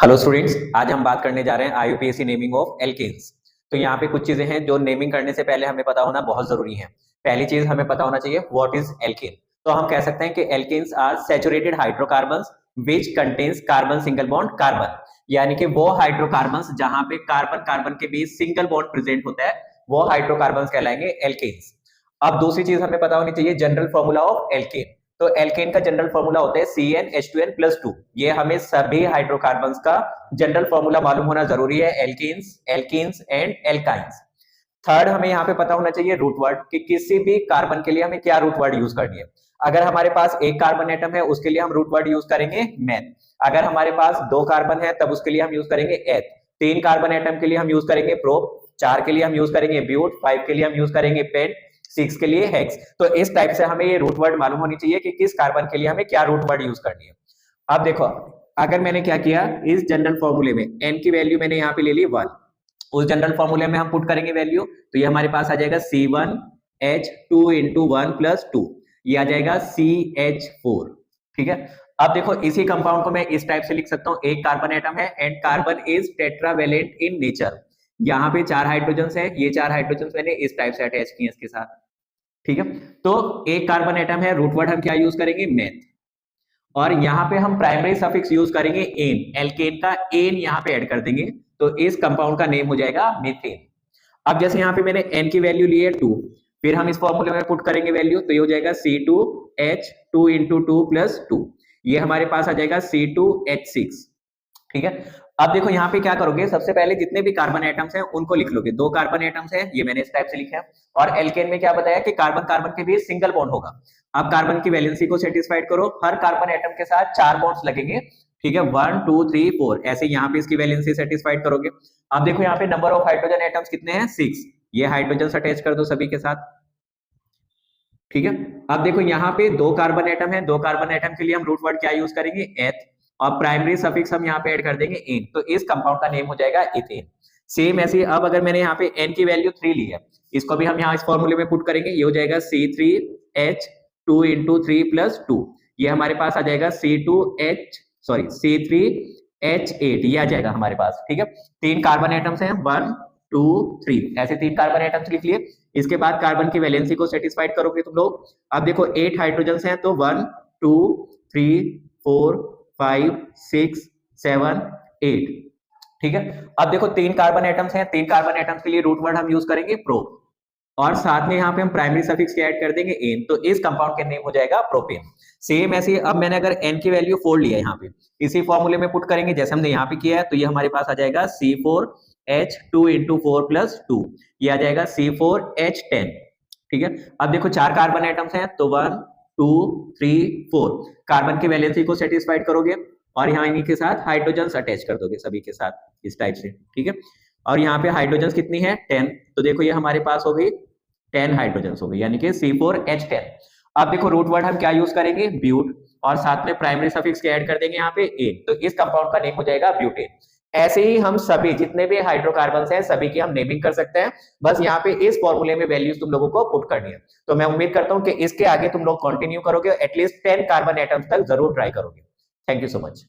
Hello students, आज हम बात करने जा रहे हैं आईयूपीएसी नेमिंग ऑफ एल्केन्स। तो यहाँ पे कुछ चीजें हैं जो नेमिंग करने से पहले हमें पता होना बहुत जरूरी है। पहली चीज हमें पता होना चाहिए व्हाट इज एल्केन। तो हम कह सकते हैं कि alkanes are saturated hydrocarbons which contains carbon single bond carbon, यानी कि वो हाइड्रोकार्बन्स जहां पे कार्बन कार्बन के बीच सिंगल बॉन्ड प्रेजेंट होता है वो हाइड्रोकार्बन्स कहलाएंगे एल्केन्स। अब दूसरी चीज हमें पता होनी चाहिए जनरल फॉर्मूला ऑफ एल्केन। तो एल्केन का जनरल फॉर्मूला होता है CnH2n+2। ये हमें सभी हाइड्रोकार्बन्स का जनरल फॉर्मूला मालूम होना जरूरी है, alkenes, alkenes and alkynes. Third, हमें यहाँ पे पता होना चाहिए रूट वर्ड कि किसी भी कार्बन के लिए हमें क्या रूट वर्ड यूज करनी है। अगर हमारे पास एक कार्बन एटम है उसके लिए हम रूट वर्ड यूज करेंगे मेथ। अगर हमारे पास दो कार्बन है तब उसके लिए हम यूज करेंगे एथ। तीन कार्बन एटम के लिए हम यूज करेंगे प्रोप। चार के लिए हम यूज करेंगे ब्यूट। 5 के लिए हम यूज करेंगे पेंट। 6 के लिए हेक्स। तो इस टाइप से हमें ये रूट वर्ड मालूम होनी चाहिए कि किस कार्बन के लिए हमें क्या रूट वर्ड यूज करनी है। अब देखो, अगर मैंने क्या किया, इस जनरल फॉर्मूले में n की वैल्यू मैंने यहाँ पे ले ली 1। उस जनरल फॉर्मूले में हम पुट करेंगे वैल्यू, तो ये हमारे पास आ जाएगा C1H2 इंटू 1+2, ये आ जाएगा CH4। ठीक है। अब देखो, इसी कंपाउंड को मैं इस टाइप से लिख सकता हूँ, एक कार्बन एटम है and carbon is tetravalent in nature. यहाँ पे 4 हाइड्रोजन है, ये 4 हाइड्रोजन मैंने इस टाइप से अटैच किए इसके साथ। ठीक है। तो एक कार्बन एटम है, रूट वर्ड हम क्या यूज करेंगे मेथ, और यहाँ पे हम प्राइमरी सफिक्स यूज करेंगे एन। एल्केन का एन यहाँ पे ऐड कर देंगे तो इस कंपाउंड का नेम हो जाएगा मीथेन। अब जैसे यहाँ पे मैंने एन की वैल्यू ली है 2, फिर हम इस फॉर्मूले में पुट करेंगे वैल्यू, तो ये हो जाएगा C2H2 इंटू 2+2, ये हमारे पास आ जाएगा C2H6। ठीक है। अब देखो यहाँ पे क्या करोगे, सबसे पहले जितने भी कार्बन एटम्स हैं उनको लिख लोगे। 2 कार्बन एटम्स हैं, ये मैंने इस टाइप से लिखा है, और एल्केन में क्या बताया कि कार्बन कार्बन के बीच सिंगल बॉन्ड होगा। अब कार्बन की वैलेंसी को सेटिस्फाइड करो, हर कार्बन एटम के साथ 4 बॉन्ड्स लगेंगे। ठीक है, 1 2 3 4, ऐसे यहाँ पे इसकी वैलेंसी सेटिस्फाइड करोगे। अब देखो यहाँ पे नंबर ऑफ हाइड्रोजन एटम्स कितने हैं, 6। ये हाइड्रोजन अटैच कर दो सभी के साथ। ठीक है। अब देखो यहाँ पे 2 कार्बन एटम है, 2 कार्बन एटम के लिए हम रूट वर्ड क्या यूज करेंगे एथ, और प्राइमरी सफिक्स हम यहाँ पे ऐड कर देंगे एन, तो इस कंपाउंड का नेम हो जाएगा इथेन। सेम ऐसे अब अगर मैंने यहाँ पे एन की वैल्यू 3 ली है, इसको भी हम यहाँ इस फॉर्मूले में पुट करेंगे, ये हो जाएगा C3H2 इंटू 3+2, ये हमारे पास आ जाएगा C3H8, ये आ जाएगा हमारे पास। ठीक है। 3 कार्बन एटम्स हैं, 1 2 3, ऐसे 3 कार्बन एटम्स लिख लिए। इसके बाद कार्बन की वैलेंसी को सेटिस्फाइड करोगे तुम लोग। अब देखो 8 हाइड्रोजन हैं, तो 1 2 3 4 5 6 7 8। ठीक है। अब देखो 3 कार्बन एटम्स हैं, 3 कार्बन एटम्स के लिए रूट वर्ड हम यूज करेंगे प्रो, और साथ में यहाँ पे हम प्राइमरी सफिक्स ऐड कर देंगे एन, तो इस कंपाउंड का नेम हो जाएगा प्रोपेन। सेम ऐसे अब मैंने अगर एन की वैल्यू 4 लिया है, यहाँ पे इसी फॉर्मूले में पुट करेंगे जैसे हमने यहाँ पे किया है, तो ये हमारे पास आ जाएगा C4H2 इंटू 4+2, ये आ जाएगा C4H10। ठीक है। अब देखो 4 कार्बन एटम्स हैं, तो 1 2 3 4, कार्बन की वैलेंसी को सेटिस्फाइड करोगे और यहाँ इन्हीं के साथ हाइड्रोजन अटैच कर दोगे सभी के साथ इस टाइप से। ठीक है। और यहाँ पे हाइड्रोजन कितनी है 10, तो देखो ये हमारे पास हो गई 10 हाइड्रोजन हो गई, यानी कि C4H10। अब देखो रूट वर्ड हम क्या यूज करेंगे ब्यूट, और साथ में प्राइमरी सफिक्स के ऐड कर देंगे यहाँ पे ए, तो इस कंपाउंड का नेम हो जाएगा ब्यूटेन। ऐसे ही हम सभी जितने भी हाइड्रोकार्बन्स हैं सभी की हम नेमिंग कर सकते हैं, बस यहाँ पे इस फॉर्मूले में वैल्यूज तुम लोगों को पुट करनी है। तो मैं उम्मीद करता हूँ कि इसके आगे तुम लोग कंटिन्यू करोगे, एटलीस्ट 10 कार्बन एटम्स तक जरूर ट्राई करोगे। Thank you so much.